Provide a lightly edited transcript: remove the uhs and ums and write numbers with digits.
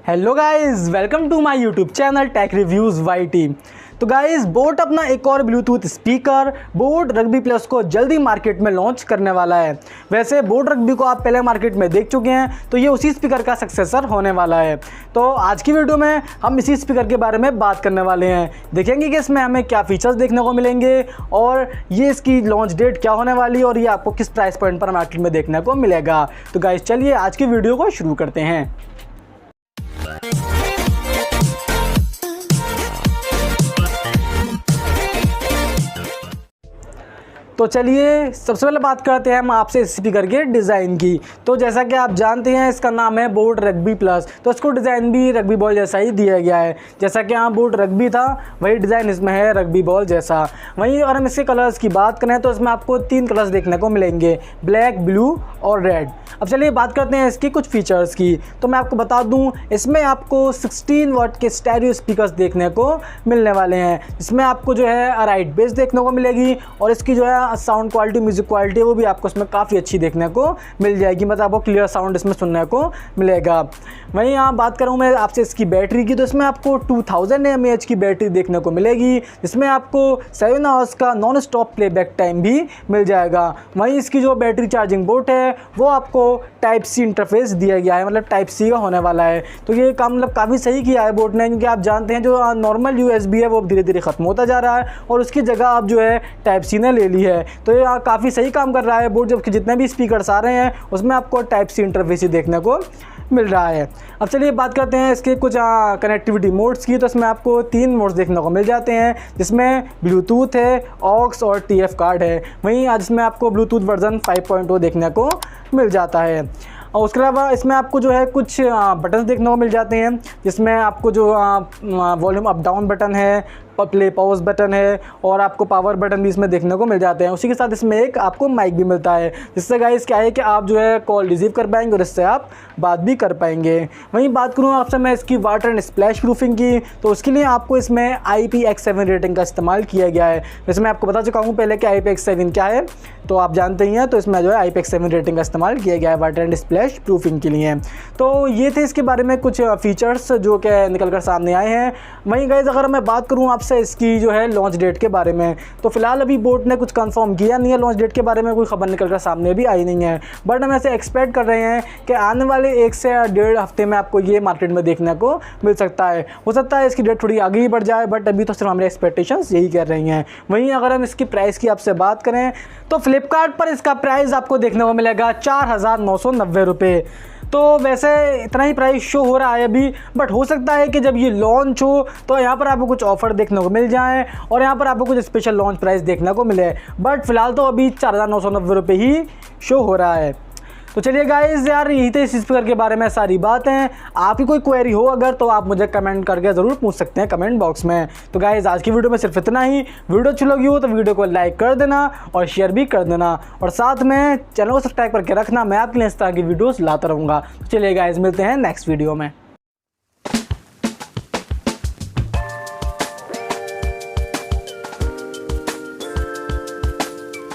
Hello guys, welcome to my YouTube channel Tech Reviews YT. तो guys, boAt अपना एक और Bluetooth speaker boAt Rugby plus को जल्दी मार्केट में लॉन्च करने वाला है। वैसे बोट रग्बी को आप पहले मार्केट में देख चुके हैं, तो ये उसी स्पीकर का सक्सेसर होने वाला है। तो आज की वीडियो में हम इसी स्पीकर के बारे में बात करने वाले हैं। देखेंगे कि इसमें हमें क्या फीचर्स देखने को मिलेंगे और ये इसकी लॉन्च डेट क्या होने वाली है और ये आपको किस प्राइस पॉइंट पर मार्केट में देखने को मिलेगा। तो गाइस, चलिए आज की वीडियो को शुरू करते हैं। तो चलिए सबसे पहले बात करते हैं हम आपसे स्पीकर के डिज़ाइन की। तो जैसा कि आप जानते हैं, इसका नाम है बोट रग्बी प्लस। तो इसको डिज़ाइन भी रग्बी बॉल जैसा ही दिया गया है। जैसा कि यहाँ बोट रग्बी था, वही डिज़ाइन इसमें है रग्बी बॉल जैसा। वहीं अगर हम इसके कलर्स की बात करें तो इसमें आपको 3 कलर्स देखने को मिलेंगे, ब्लैक, ब्लू और रेड। अब चलिए बात करते हैं इसकी कुछ फीचर्स की। तो मैं आपको बता दूं, इसमें आपको 16 वाट के स्टेरियो स्पीकर्स देखने को मिलने वाले हैं। इसमें आपको जो है राइट बेस देखने को मिलेगी और इसकी जो है साउंड क्वालिटी, म्यूजिक क्वालिटी वो भी आपको इसमें काफ़ी अच्छी देखने को मिल जाएगी। मतलब आपको क्लियर साउंड इसमें सुनने को मिलेगा। वहीं यहाँ बात करूँ मैं आपसे इसकी बैटरी की, तो इसमें आपको 2000 mAh की बैटरी देखने को मिलेगी, जिसमें आपको 7 आवर्स का नॉन स्टॉप प्लेबैक टाइम भी मिल जाएगा। वहीं इसकी जो बैटरी चार्जिंग पोर्ट है वो आपको टाइप सी इंटरफेस दिया गया है, मतलब टाइप सी का होने वाला है। तो ये काम मतलब काफ़ी सही किया है बोट ने, क्योंकि आप जानते हैं जो नॉर्मल USB है वो धीरे धीरे ख़त्म होता जा रहा है और उसकी जगह आप जो है टाइप सी ने ले ली है। तो ये काफ़ी सही काम कर रहा है बोट, जबकि जितने भी स्पीकर्स आ रहे हैं उसमें आपको टाइप सी इंटरफेस ही देखने को मिल रहा है। अब चलिए बात करते हैं इसके कुछ कनेक्टिविटी मोड्स की। तो इसमें आपको 3 मोड्स देखने को मिल जाते हैं, जिसमें ब्लूटूथ है, ऑक्स और TF कार्ड है। वहीं आज इसमें आपको ब्लूटूथ वर्जन 5.0 देखने को मिल जाता है। और उसके अलावा इसमें आपको जो है कुछ बटन्स देखने को मिल जाते हैं, जिसमें आपको जो वॉल्यूम अप डाउन बटन है, प्ले पॉज बटन है और आपको पावर बटन भी इसमें देखने को मिल जाते हैं। उसी के साथ इसमें एक आपको माइक भी मिलता है, जिससे गाइस क्या है कि आप जो है कॉल रिसीव कर पाएंगे और इससे आप बात भी कर पाएंगे। वहीं बात करूँ आपसे मैं इसकी वाटर एंड स्प्लैश प्रूफिंग की, तो उसके लिए आपको इसमें IPX7 रेटिंग का इस्तेमाल किया गया है। वैसे मैं आपको बता चुका हूँ पहले कि IPX7 क्या है, तो आप जानते ही हैं। तो इसमें जो है IPX7 रेटिंग का इस्तेमाल किया गया है वाटर एंड स्प्लैश प्रूफिंग के लिए। तो ये थे इसके बारे में कुछ फीचर्स जो कि निकल कर सामने आए हैं। वहीं गाइस, अगर मैं बात करूँ आपसे इसकी जो है लॉन्च डेट के बारे में, तो फिलहाल अभी बोट ने कुछ कंफर्म किया नहीं है। लॉन्च डेट के बारे में कोई खबर निकल कर सामने भी आई नहीं है, बट हम ऐसे एक्सपेक्ट कर रहे हैं कि आने वाले 1 से 1.5 हफ्ते में आपको ये मार्केट में देखने को मिल सकता है। हो सकता है इसकी डेट थोड़ी आगे ही बढ़ जाए, बट अभी तो सिर्फ हमारे एक्सपेक्टेशंस यही कर रही हैं। वहीं अगर हम इसकी प्राइस की आपसे बात करें तो फ्लिपकार्ट पर इसका प्राइस आपको देखने को मिलेगा 4,990 रुपये। तो वैसे इतना ही प्राइस शो हो रहा है अभी, बट हो सकता है कि जब ये लॉन्च हो तो यहाँ पर आपको कुछ ऑफर देखने को मिल जाए और यहाँ पर आपको कुछ स्पेशल लॉन्च प्राइस देखने को मिले। बट फिलहाल तो अभी 4,990 रुपये ही शो हो रहा है। तो चलिए गाइस, यार यही थे इस स्पीकर के बारे में सारी बातें। आपकी कोई क्वेरी हो अगर, तो आप मुझे कमेंट करके ज़रूर पूछ सकते हैं कमेंट बॉक्स में। तो गाइस, आज की वीडियो में सिर्फ इतना ही। वीडियो अच्छी लगी हो तो वीडियो को लाइक कर देना और शेयर भी कर देना, और साथ में चैनल को सब्सक्राइब करके रखना। मैं आपके लिए इस तरह की वीडियोज़ लाता रहूँगा। तो चलिए गाइस, मिलते हैं नेक्स्ट वीडियो में।